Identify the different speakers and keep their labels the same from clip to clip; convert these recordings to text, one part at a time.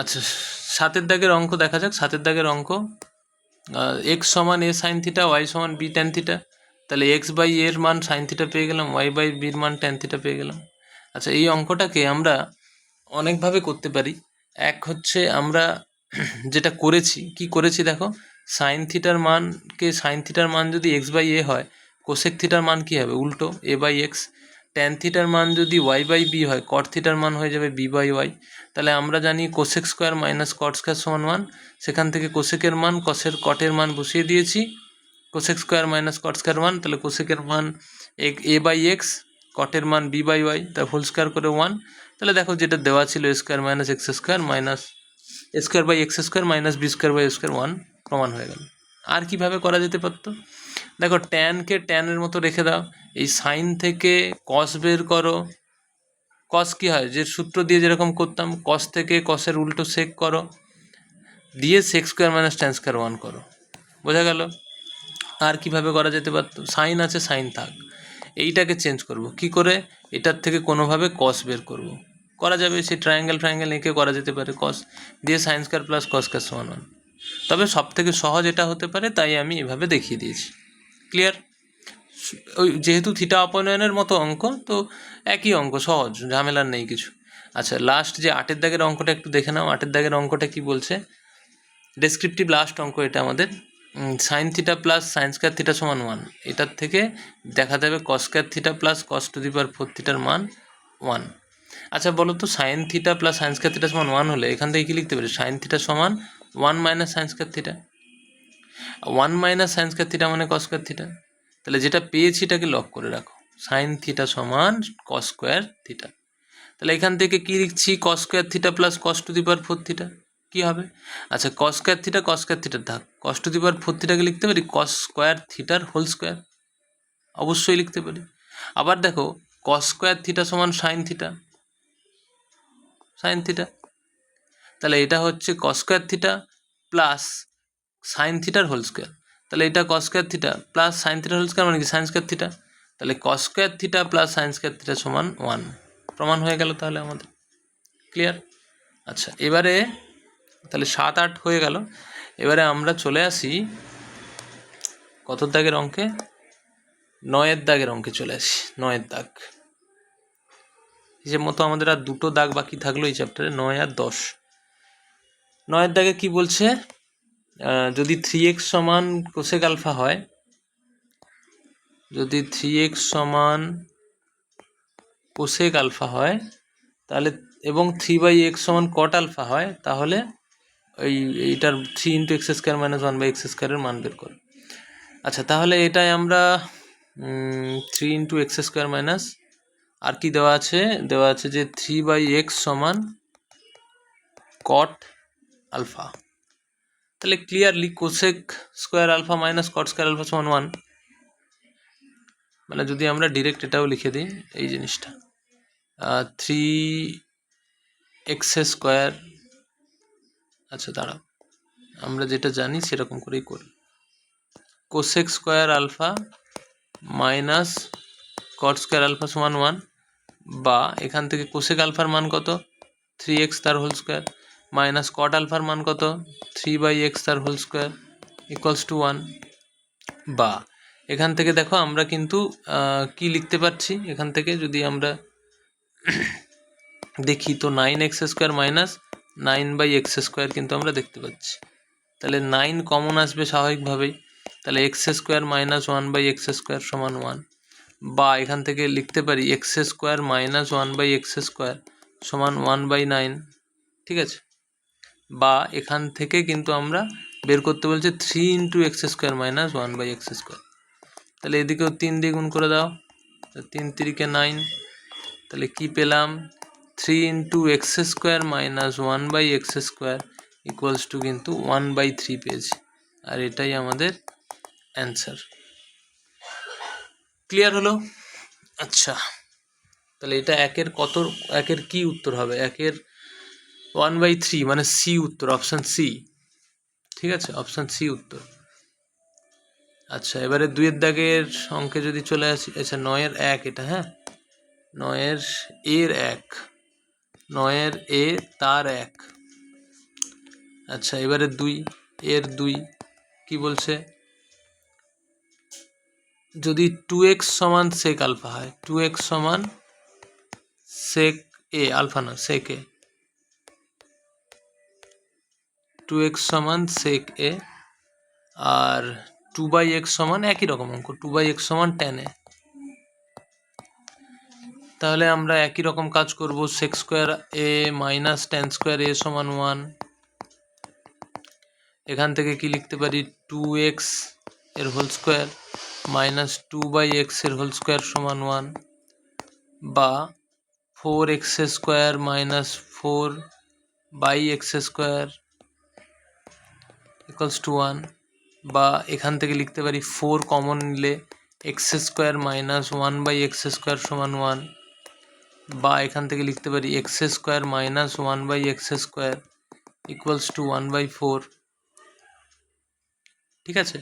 Speaker 1: আচ্ছা, 7 দাগের অঙ্ক দেখা যাক। 7 দাগের অঙ্ক, এক্স সমান এ সাইন থিটা, ওয়াই সমান বি ট্যান থিটা। তাহলে এক্স বাই এর মান সাইন থিটা পেয়ে গেলাম, ওয়াই বাই বির মান ট্যান থিটা পেয়ে গেলাম। আচ্ছা, এই অঙ্কটাকে আমরা অনেকভাবে করতে পারি। এক হচ্ছে আমরা যেটা করেছি, কি করেছি দেখো, সাইন থিটার মান যদি এক্স বাই এ হয়, কোসেক থিটার মান কী হবে, উল্টো এ বাই এক্স। ট্যান থিটার মান যদি ওয়াই বাই বি হয়, কট থিটার মান হয়ে যাবে বি বাই ওয়াই। তাহলে আমরা জানি cosec square minus cot square সমান 1। সেখান থেকে কোসেকের মান কটের মান বসিয়ে দিয়েছি, cosec square minus cot square 1। তাহলে কোসেকের মান এ বাই এক্স, কটের মান বি বাই ওয়াই, তার হোল স্কোয়ার করে 1। তাহলে দেখো যেটা দেওয়া ছিল a square minus x square minus a square by x square minus B square by square 1 প্রমাণ হয়ে গেল। আর কিভাবে করা যেতে পারতো, দেখো ট্যানকে ট্যানের মতো রেখে দাও, এই সাইন থেকে কস বের করো। কস কী হয়, যে সূত্র দিয়ে যেরকম করতাম, কস থেকে কসের উল্টো সেক করো, দিয়ে sec square minus tan square 1 করো। বোঝা গেল। আর কিভাবে করা যেতে পারতো, সাইন আছে, সাইন থাক, এইটাকে চেঞ্জ করব কি করে, এটার থেকে কোনোভাবে কস বের করব, করা যাবে। সেই ট্রায়াঙ্গেল এঁকে করা যেতে পারে, কস দিয়ে sine square plus cos square সমান 1। তবে সব থেকে সহজ এটা হতে পারে, তাই আমি এভাবে দেখিয়ে দিয়েছি। ক্লিয়ার। ওই যেহেতু থিটা অপনয়নের মতো অঙ্ক, তো একই অঙ্ক, সহজ, ঝামেলার নেই কিছু। আচ্ছা, লাস্ট যে 8 দাগের অঙ্কটা একটু দেখে নাও। 8 দাগের অঙ্কটা কি বলছে, ডেসক্রিপটিভ লাস্ট অঙ্ক এটা আমাদের। Sin theta plus sin square theta সমান 1, এটার থেকে দেখা যাবে cos square theta plus cos to the power 4 থিটার মান 1। আচ্ছা বলো তো, sin theta plus sin square theta সমান 1 হলে এখান থেকে কী লিখতে পারি, সাইন থিটা সমান 1 minus sine square theta. 1 minus sine square theta মানে কস স্কোয়ার থিটা। তাহলে যেটা পেয়েছি এটাকে লক করে রাখো, সাইন থিটা সমান কস স্কোয়ার থিটা। তাহলে এখান থেকে কী লিখছি, cos square theta plus cos to the power 4 theta. কী হবে, আচ্ছা কস স্কোয়ার থিটার থাক, কস টু দি পাওয়ার 4 থিটাকে লিখতে পারি কস স্কোয়ার থিটার হোল স্কোয়ার, অবশ্যই লিখতে পারি। আবার দেখো, কস স্কোয়ার থিটা সমান সাইন থিটা, তাহলে এটা হচ্ছে কস স্কোয়ার থিটা প্লাস সাইন থিটার হোল স্কোয়ার। তাহলে এটা কস স্কোয়ার থিটা প্লাস সাইন থিটার হোল স্কোয়ার মানে কি, সাইন স্কোয়ার থিটা। তাহলে কস square theta plus sin square theta সমান 1 প্রমাণ হয়ে গেল তাহলে আমাদের। ক্লিয়ার। আচ্ছা, এবারে তাহলে 7, 8 হয়ে গেল। এবারে আমরা চলে আসি কত দাগের অঙ্কে, 9 দাগের অঙ্কে চলে আসি। 9 দাগ হিসেব মতো আমাদের আর 2 দাগ বাকি থাকলো এই চ্যাপ্টারে, 9 আর 10। 9 দাগে কি বলছে, যদি 3x সমান কোসেক আলফা হয়, যদি 3x সমান কোসেক আলফা হয় তাহলে, এবং 3/x সমান কট আলফা হয়, তাহলে এইটার 3 into x square minus 1/x স্কোয়ারের মান বের করে। আচ্ছা, তাহলে এটাই আমরা 3 ইন্টু এক্স স্কোয়ার মাইনাস, আর কি দেওয়া আছে যে 3/x সমান কট আলফা। তাহলে clearly cosec square alpha minus cot square alpha সমান 1, মানে যদি আমরা ডিরেক্ট এটাও লিখে দিই এই জিনিসটা, 3x স্কোয়ার। আচ্ছা দাঁড়াও, আমরা যেটা জানি সেরকম করেই করি, cosec square alpha minus cot square alpha সমান 1, বা এখান থেকে কোসেক আলফার মান কত 3x তার হোল স্কোয়ার, মাইনাস কট আলফার মান কত 3/x তার হোল স্কোয়ার ইকুয়ালস টু 1। বা এখান থেকে দেখো আমরা কিন্তু কি লিখতে পারছি, এখান থেকে যদি আমরা দেখি তো 9x square minus 9/x square কিন্তু আমরা দেখতে পাচ্ছি। তাহলে 9 কমন আসবে স্বাভাবিকভাবেই, তাহলে x square minus 1/x square সমান 1। বা এখান থেকে লিখতে পারি x square minus 1/x square সমান 1/9, ঠিক আছে। বা এখান থেকে কিন্তু আমরা বের করতে বলছে 3 into x square minus 1/x square. তাহলে এদিকেও 3 দিয়ে গুণ করে দাও, 3 3 9, তাহলে কি পেলাম, 3 into x square minus 1/x square equals to কিন্তু 1/3 পেয়েছি, আর এটাই আমাদের অ্যান্সার। ক্লিয়ার হলো। আচ্ছা, তাহলে এটা একের কি উত্তর হবে, একের 1/3 মানে সি উত্তর, অপশান সি, ঠিক আছে, অপশান সি উত্তর। আচ্ছা, এবারে 2 দাগের অঙ্কে যদি চলে আসি, আচ্ছা 9 1 এটা, হ্যাঁ 9 1, 9 এ তার 1, আচ্ছা, এবারে 2 এর 2 কি বলছে, যদি 2x সমান sec আলফা হয়, 2x সমান sec a, আলফা না sec a, 2x সমান sec a, আর 2/x সমান একই রকম অঙ্ক, 2/x সমান tan a। তাহলে আমরা একই রকম কাজ করব, sec square a minus tan square a সমান 1। এখান থেকে কি লিখতে পারি, 2x এর হোল স্কোয়ার মাইনাস 2/x এর হোল স্কোয়ার সমান 1, বা 4x square minus 4/x square equals to 1, বা এখান থেকে লিখতে পারি 4 কমন নিলে x square minus 1/x square সমান 1, বা এখান থেকে লিখতে পারি x square minus 1/x square equals to 1/4। ঠিক আছে,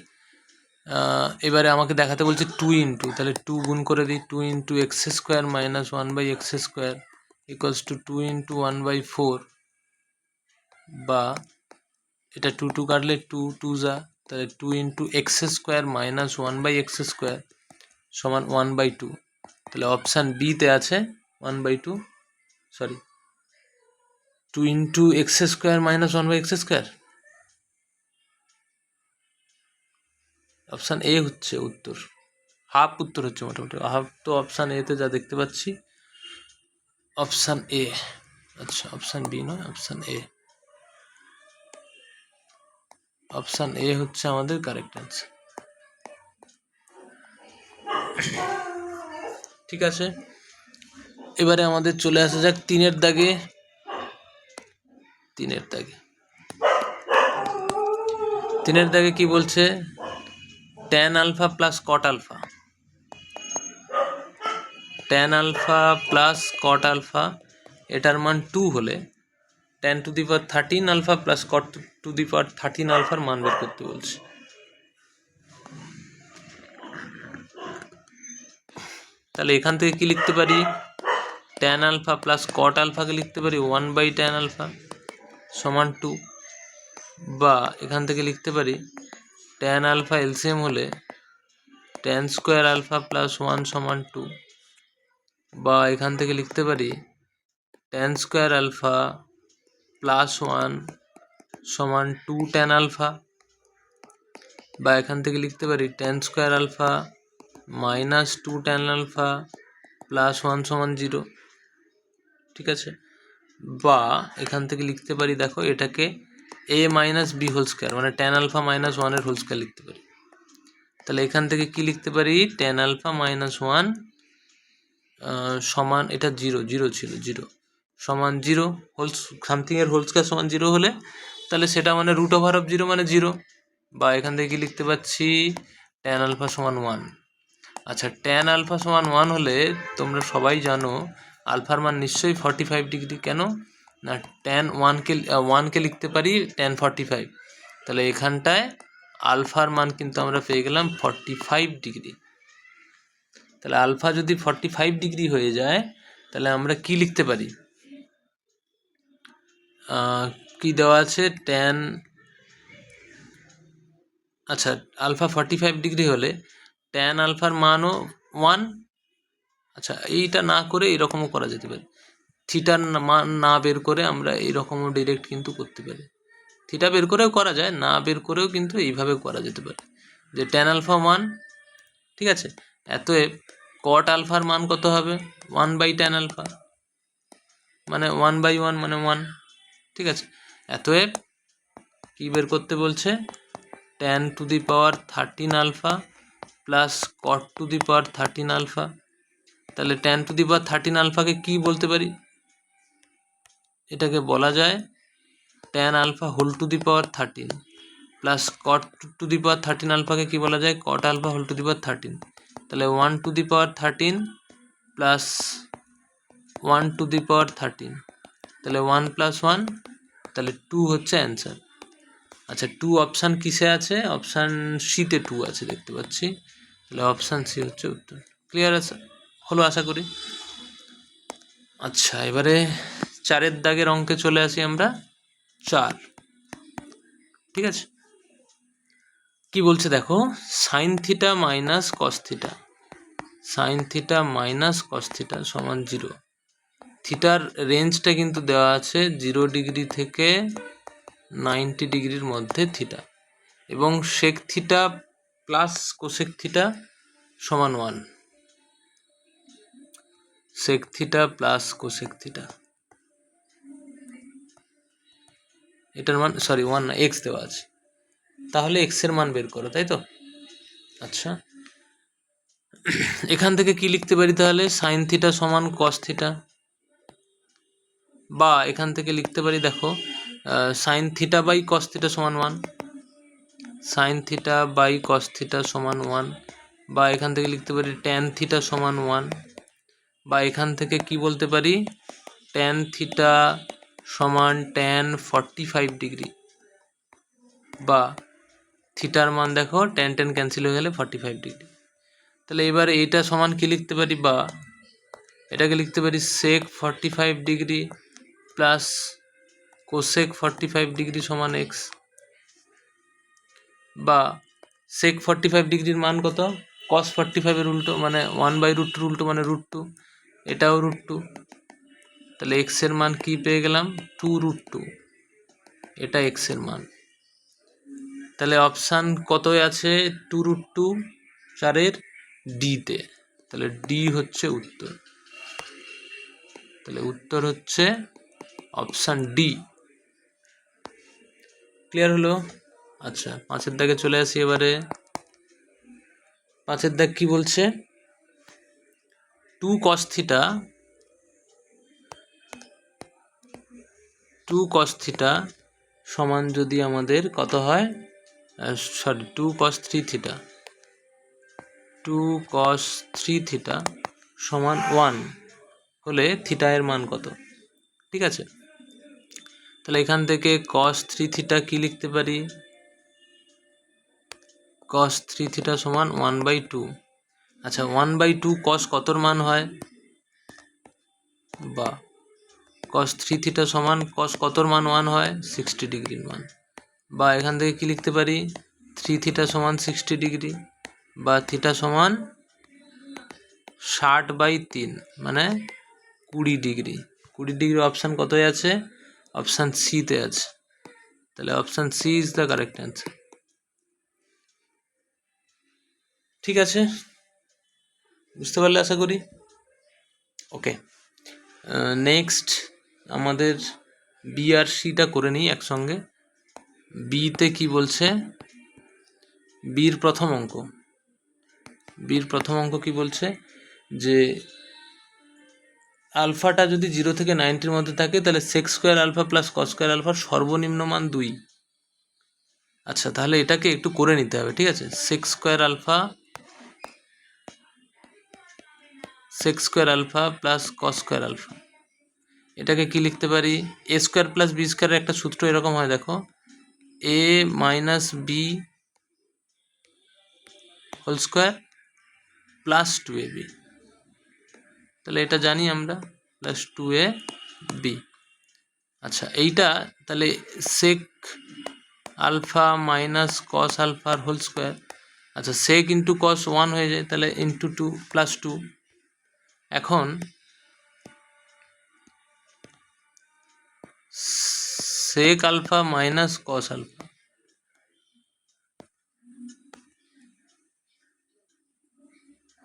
Speaker 1: এবারে আমাকে দেখাতে বলছে 2 ইন্টু, তাহলে 2 গুণ করে দিই, 2 into x square minus 1/x square equals to 2 into 1/4, বা এটা 2 2 কাটলে 2 2 যা, তাহলে 2 into x square minus 1/x square সমান 1/2। তাহলে অপশান বিতে আছে 1/2, sorry 2 into x square minus 1/x square, option A হচ্ছে উত্তর, হাফ উত্তর হচ্ছে মোটামুটি হাফ, তো অপশান এতে যা দেখতে পাচ্ছি অপশান এ। আচ্ছা, অপশান বি নয়, অপশান এ, অপশান এ হচ্ছে আমাদের কারেক্ট অ্যান্সার। ঠিক আছে, এবারে আমাদের চলে আসা যাক 3-এর দাগে। 3-এর দাগে, 3-এর দাগে কি বলছে, tan alpha plus cot alpha, tan alpha plus cot alpha এটার মান 2 হলে tan to the power 13 alpha plus cot to the power 13 আলফার মান বের করতে বলছে। তাহলে এখান থেকে কি লিখতে পারি, tan আলফা প্লাস কট আলফাকে লিখতে পারি 1/tan আলফা সমান 2, বা এখান থেকে লিখতে পারি tan আলফা এলসিএম হলে tan স্কোয়ার আলফা প্লাস 1 সমান 2, বা এখান থেকে লিখতে পারি tan স্কোয়ার আলফা প্লাস 1 সমান 2 tan আলফা, বা এখান থেকে লিখতে পারি tan square alpha minus 2 tan alpha plus 1 সমান 0। ঠিক আছে, বা এখান থেকে লিখতে পারি, দেখো এটাকে a minus b whole square মানে tan আলফা মাইনাস 1-এর হোল স্কোয়ার লিখতে পারি। তাহলে এখান থেকে কি লিখতে পারি, tan আলফা মাইনাস 1 সমান, এটা 0 0 ছিল, 0 সমান 0 হোল সামথিংয়ের হোল স্কোয়ার সমান 0 হলে তাহলে সেটা মানে রুট ওভার অফ 0 মানে 0, বা এখান থেকে কি লিখতে পাচ্ছি tan আলফা সমান 1। আচ্ছা, tan আলফা সমান 1 হলে তোমরা সবাই জানো আলফার মান নিশ্চয়ই 45 ডিগ্রি, কেন না tan 1কে লিখতে পারি tan 45, তাহলে এখানটায় আলফার মান কিন্তু আমরা পেয়ে গেলাম 45 ডিগ্রি। তাহলে আলফা যদি 45 ডিগ্রি হয়ে যায় তাহলে আমরা কি লিখতে পারি, কি দেওয়া আছে tan, আচ্ছা আলফা 45 ডিগ্রি হলে tan আলফার মানও 1। আচ্ছা, এইটা না করে এরকমও করা যেতে পারে, থিটার মান না বের করে আমরা এইরকমও ডিরেক্ট কিন্তু করতে পারি, থিটা বের করেও করা যায়, না বের করেও কিন্তু এইভাবে করা যেতে পারে যে tan আলফা 1। ঠিক আছে, এতএব কট আলফার মান কত হবে, 1/tan আলফা মানে 1/1 মানে 1। ঠিক আছে, এতএব কি বের করতে বলছে, tan to the power 13 alpha plus cot to the power 13 alpha. তাহলে tan টু দি পাওয়ার 13 আলফাকে কি বলতে পারি, এটাকে বলা যায় tan alpha whole to the power 13 plus cot to the power 13 আলফাকে কি বলা যায়, cot alpha whole to the power 13। তাহলে 1 to the power 13 plus 1 to the power 13, তাহলে 1 প্লাস 1, তাহলে 2 হচ্ছে অ্যান্সার। আচ্ছা, 2 অপশান কিসে আছে, অপশান সিতে 2 আছে দেখতে পাচ্ছি, তাহলে অপশান সি হচ্ছে উত্তর। ক্লিয়ার আছে হলো আশা করি। আচ্ছা, এবারে 4-এর দাগের অঙ্কে চলে আসি আমরা। 4 ঠিক আছে, কি বলছে দেখো, sine theta minus cos theta, sine theta minus cos theta সমান 0। থিটার রেঞ্জটা কিন্তু দেওয়া আছে 0 ডিগ্রি থেকে 90 ডিগ্রির মধ্যে থিটা, এবং sec theta plus cosec theta সমান 1, sec theta plus cosec theta, এটার মান 1 না এক্স দেওয়া আছে, তাহলে এক্স এর মান বের করো, তাই তো। আচ্ছা, এখান থেকে কি লিখতে পারি তাহলে, সাইন থিটা সমান কস থিটা, বা এখান থেকে লিখতে পারি দেখো sine theta by cos theta সমান 1, sine theta by cos theta সমান 1, বা এখান থেকে লিখতে পারি ট্যান থিটা সমান 1, বা এখান থেকে কি বলতে পারি ট্যান থিটা সমান ট্যান 45 ডিগ্রি, বা থিটার মান দেখো ট্যান ট্যান ক্যান্সেল হয়ে গেলে 45 ডিগ্রি। তাহলে এবার এইটা সমান কি লিখতে পারি, বা এটাকে লিখতে পারি সেক 45 ডিগ্রি প্লাস কোসেক 45 ডিগ্রি সমান এক্স, বা সেক 45 ডিগ্রির মান কত, কস 45-এর উল্টো মানে 1/√2 উল্টো মানে √2, এটাও √2, তাহলে এক্স এর মান কি পেয়ে গেলাম 2√2, এটা এক্স এর মান। তাহলে অপশান কত আছে 2√2 4-এর ডিতে, তাহলে ডি হচ্ছে উত্তর, তাহলে উত্তর হচ্ছে অপশান ডি। ক্লিয়ার হলো? আচ্ছা, 5-এর দাগে চলে আসি এবারে। 5-এর দাগ কি বলছে, 2 cos থিটা সমান যদি আমাদের কত হয়, 2 cos 3 থিটা, 2 cos 3 থিটা সমান 1 হলে থিটা এর মান কত, ঠিক আছে। তাহলে এখান থেকে cos 3 থিটা কি লিখতে পারি, cos 3 থিটা সমান 1/2। আচ্ছা, 1/2 cos কতর মান হয়, বা cos 3 থিটা সমান cos কতর মান 1 হয়, 60 ডিগ্রির মান, বা এখান থেকে কি লিখতে পারি 3 থিটা সমান 60 ডিগ্রি, বা থিটা সমান 60/3 মানে 20 ডিগ্রি। 20 ডিগ্রি অপশান কতই আছে, অপশান সিতে আছে, তাহলে option C is the correct answer. ঠিক আছে, বুঝতে পারলে আশা করি। ওকে, নেক্সট আমাদের বি আর সিটা করে নিই একসঙ্গে। বিতে কি বলছে, বির প্রথম অঙ্ক কি বলছে, যে আলফাটা যদি 0 থেকে 90-র মধ্যে থাকে তাহলে sec square alpha plus cos square আলফার সর্বনিম্ন মান 2। আচ্ছা, তাহলে এটাকে একটু করে নিতে হবে, ঠিক আছে। Sec square alpha plus cos square alpha, এটাকে কি লিখতে পারি, এ স্কোয়ার প্লাস বি স্কোয়ারের একটা সূত্র এরকম হয় দেখো, a minus b whole square plus 2ab, তাহলে এটা জানি আমরা প্লাস 2ab। আচ্ছা, এইটা তাহলে সেক আলফা মাইনাস কস আলফার হোল স্কোয়ার, আচ্ছা সেক ইন্টু কস 1 হয়ে যায়, তাহলে ইন্টু 2 প্লাস 2। এখন sec alpha minus cos alpha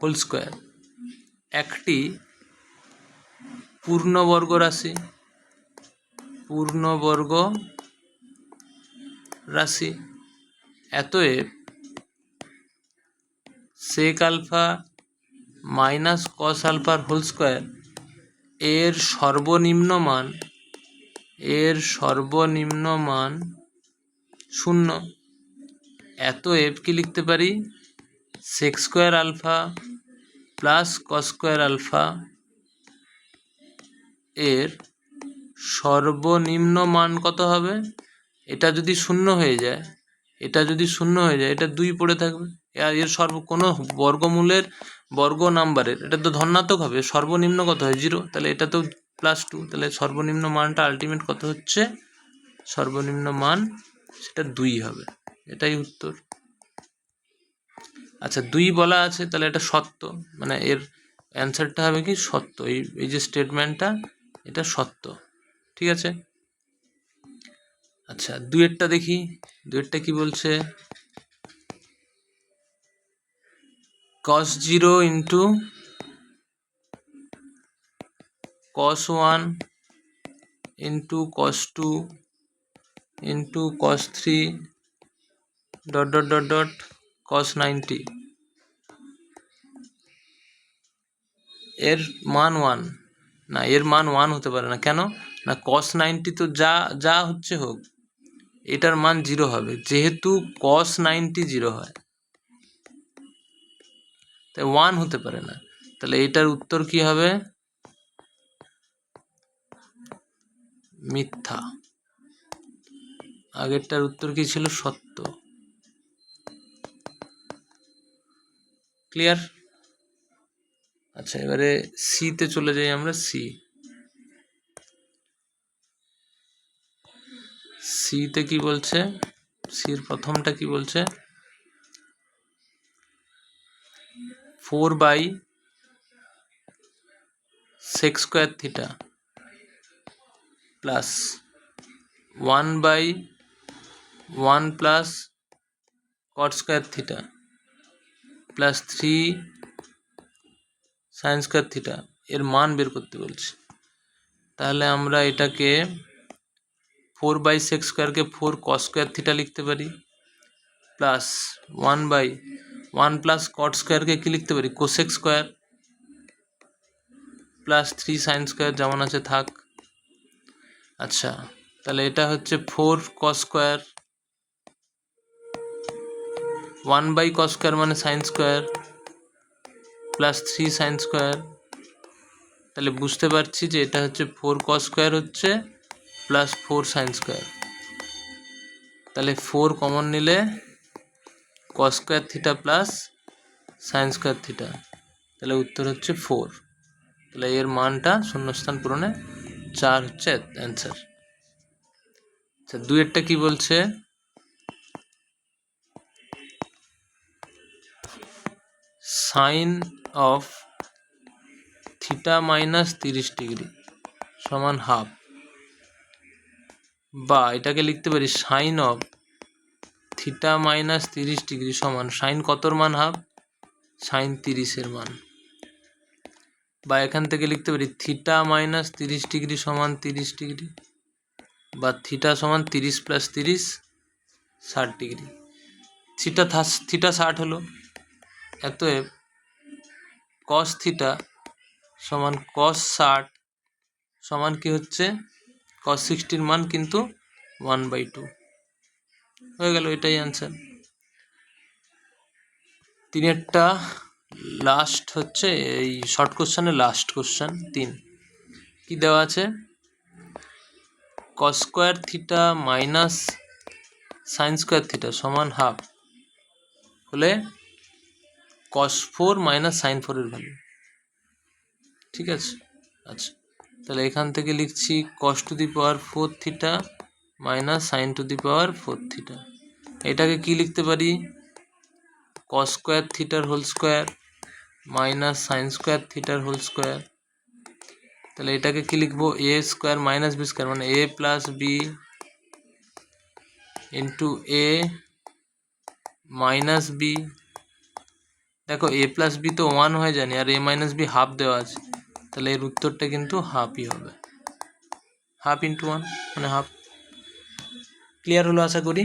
Speaker 1: whole square একটি পূর্ণবর্গ রাশি, অতএব সেক আলফা মাইনাস কস আলফার হোল স্কোয়ার এর সর্বনিম্ন মান 0। অতএব কি লিখতে পারি, sec square alpha plus cos square alpha এর সর্বনিম্ন মান কত হবে, এটা যদি 0 হয়ে যায়, এটা 2 পড়ে থাকবে, আর এর কোনো বর্গ নাম্বারের এটা তো ধনাত্মক হবে, সর্বনিম্ন কত হয় 0, তাহলে এটা তো +2, তাহলে সর্বনিম্ন মানটা আলটিমেট কত হচ্ছে, সর্বনিম্ন মান সেটা 2 হবে, এটাই উত্তর। আচ্ছা 2 বলা আছে, তাহলে এটা সত্য, মানে এর অ্যান্সারটা হবে কি সত্য, এই যে স্টেটমেন্টটা এটা সত্য, ঠিক আছে। আচ্ছা 2-এরটা দেখি, 2-এরটা কি বলছে, cos 0 into cos 1 into cos 2 into cos 3 dot dot dot dot cos 90, এর মান 1 না, এর মান 1 হতে পারে না, কেন না cos 90 তো যা যা হচ্ছে হোক এটার মান 0 হবে, যেহেতু cos 90 0 হয়, তাই 1 হতে পারে না। তাহলে এটার উত্তর কি হবে, মিথ্যা। আগেরটার উত্তর কি ছিল, সত্য। ক্লিয়ার? আচ্ছা এবারে সিতে চলে যাই আমরা। সিতে কি বলছে, সির প্রথমটা কি বলছে, 4/sec square theta plus 1/1 plus cot square theta plus 3 sin square theta এর মান বের করতে বলছে। তাহলে আমরা এটাকে 4/sec স্কোয়ারকে 4 cos স্কোয়ার থিটা লিখতে পারি, প্লাস 1/1 প্লাস cot স্কোয়ারকে কি লিখতে পারি, cosec square, plus 3 sin square যেমন আছে থাক। আচ্ছা তাহলে এটা হচ্ছে 4 cos স্কোয়ার, 1/cos স্কোয়ার মানে sin square, plus 3 sin square. তাহলে বুঝতে পারছি যে এটা হচ্ছে 4 cos স্কোয়ার হচ্ছে প্লাস 4 sin স্কোয়ার। তাহলে 4 কমন নিলে cos square theta plus sin square theta, তাহলে উত্তর হচ্ছে 4। তাহলে এর মানটা শূন্যস্থান পূরণে 4 হচ্ছে অ্যান্সার। আচ্ছা 2-এরটা কি বলছে, sine of theta minus 30 degree সমান হাফ, বা এটাকে লিখতে পারি sine of theta minus 30 degree সমান সাইন কতর মান হাফ, সাইন 30-এর মান। বা এখান থেকে লিখতে পারি থিটা মাইনাস 30 ডিগ্রি সমান 30 ডিগ্রি, বা থিটা সমান 30 প্লাস 30 60 ডিগ্রি। থিটা 60 হলো, অতএব cos থিটা সমান cos 60 সমান কি হচ্ছে, cos 60-র মান কিন্তু 1/2 হয়ে গেল, এটাই অ্যান্সার। 3-এরটা লাস্ট হচ্ছে এই শর্ট কোশ্চেনের লাস্ট কোশ্চেন 3। কি দেওয়া আছে, cos square theta minus sine square theta সমান হাফ হলে cos 4 মাইনাস সাইন 4-এর ভ্যালু, ঠিক আছে। আচ্ছা তাহলে এখান থেকে লিখছি cos to the power 4 theta minus sine to the power 4 theta. এটাকে কি লিখতে পারি, cos স্কোয়ার থিটার whole square minus sine square থিটার হোল স্কোয়ার। তাহলে এটাকে কি লিখবো, A square minus B square মানে A plus B into A minus B. দেখো এ প্লাস বি তো 1 হয়ে জানি, আর এ মাইনাস বি হাফ দেওয়া আছে, তাহলে এর উত্তরটা কিন্তু হাফই হবে, হাফ ইন্টু 1 মানে হাফ। ক্লিয়ার হলো আশা করি।